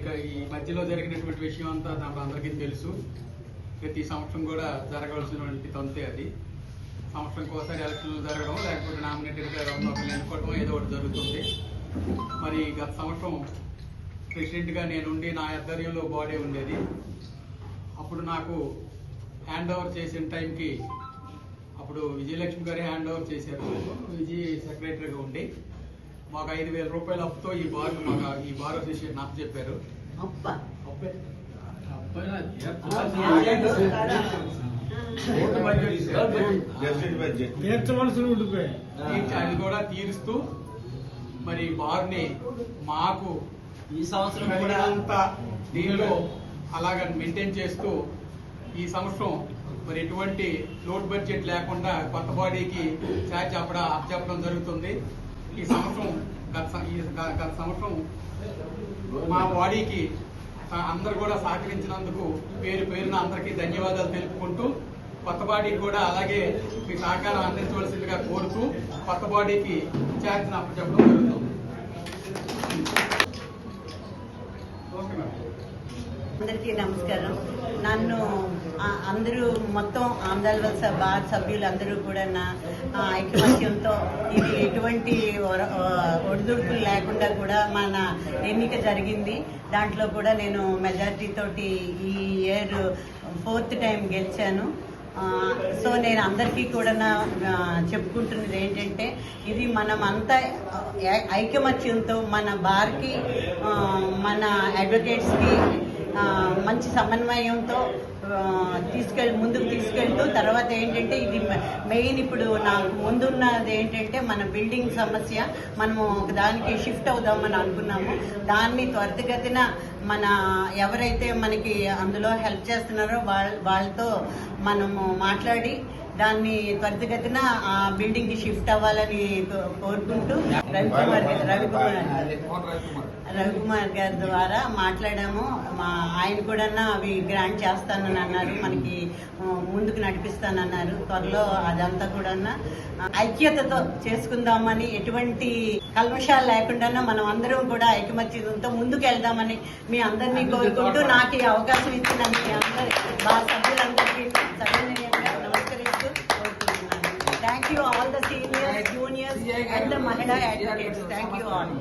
ఈ మధ్యలో జరిగినటువంటి విషయం అంతా నాకు అందరికీ తెలుసు. ప్రతి సంవత్సరం కూడా జరగవలసినటువంటి తంతే అది. సంవత్సరంకి ఒకసారి ఎలక్షన్లు జరగడం, లేకపోతే నామినేటెడ్గా ఒకరిని ఎన్నుకోవడం ఏదో ఒకటి జరుగుతుంది. మరి గత సంవత్సరం ప్రెసిడెంట్గా నేనుండి నా ఆధ్వర్యంలో బాడీ ఉండేది. అప్పుడు నాకు హ్యాండ్ ఓవర్ చేసిన టైంకి అప్పుడు విజయలక్ష్మి గారే హ్యాండ్ ఓవర్ చేశారు. విజయ్ సెక్రటరీగా ఉండి మాకు 5,000 రూపాయల అప్పుతో ఈ బార్ అసోసియేషన్ అప్పు చెప్పారు. అది కూడా తీరుస్తూ మరి బార్ని మాకు ఈ సంవత్సరం అంతా దీనిలో అలాగ మెయింటైన్ చేస్తూ ఈ సంవత్సరం మరి ఎటువంటి లోడ్ బడ్జెట్ లేకుండా కొత్త బాడీకి ఛార్జ్ అప్పచెప్పడం జరుగుతుంది. ఈ సంవత్సరం గత సంవత్సరం మా బాడీకి అందరు కూడా సహకరించినందుకు పేరున అందరికీ ధన్యవాదాలు తెలుపుకుంటూ కొత్త బాడీకి కూడా అలాగే మీ సహకారం అందించవలసిందిగా కోరుతూ కొత్త బాడీకి ఛార్జ్ అప్పచెప్పడం జరుగుతుంది. అందరికీ నమస్కారం. నన్ను అందరూ మొత్తం ఆంధ్రవలస బార్ సభ్యులు అందరూ కూడా నా ఐకమత్యంతో ఇది ఎటువంటి ఒడిదుడుకులు లేకుండా కూడా మన ఎన్నిక జరిగింది. దాంట్లో కూడా నేను మెజారిటీ తోటి ఈ ఇయర్ 4th టైం గెలిచాను. సో నేను అందరికీ కూడా చెప్పుకుంటున్నది ఏంటంటే ఇది మనం అంతా ఐకమత్యంతో మన బార్కి మన అడ్వకేట్స్కి మంచి సమన్వయంతో ముందుకు తీసుకెళ్తూ తర్వాత ఏంటంటే ఇది మెయిన్ ఇప్పుడు నాకు ముందున్నది ఏంటంటే మన బిల్డింగ్ సమస్య. మనము దానికి షిఫ్ట్ అవుదామని అనుకున్నాము. దాన్ని త్వరితగతిన మన ఎవరైతే మనకి అందులో హెల్ప్ చేస్తున్నారో వాళ్ళతో మనము మాట్లాడి దాన్ని త్వరితగతిన ఆ బిల్డింగ్ కి షిఫ్ట్ అవ్వాలని కోరుకుంటూ రవికుమార్ గారి ద్వారా మాట్లాడాము. ఆయన కూడా అవి గ్రాంట్ చేస్తానని అన్నారు, మనకి ముందుకు నడిపిస్తానన్నారు. త్వరలో అదంతా కూడా ఐక్యతతో చేసుకుందామని, ఎటువంటి కల్మషాలు లేకుండా మనం అందరం కూడా ఐకమత్యంతో ముందుకు వెళ్దామని మీ అందరినీ కోరుకుంటూ నాకు ఈ అవకాశం ఇచ్చిన మీ అందరి మా సభ్యులందరికీ సవినయంగా నమస్కరిస్తూ కోరుకుంటున్నాను. Thank you all the seniors, juniors and the మహిళా అడ్వకేట్స్. Thank you all.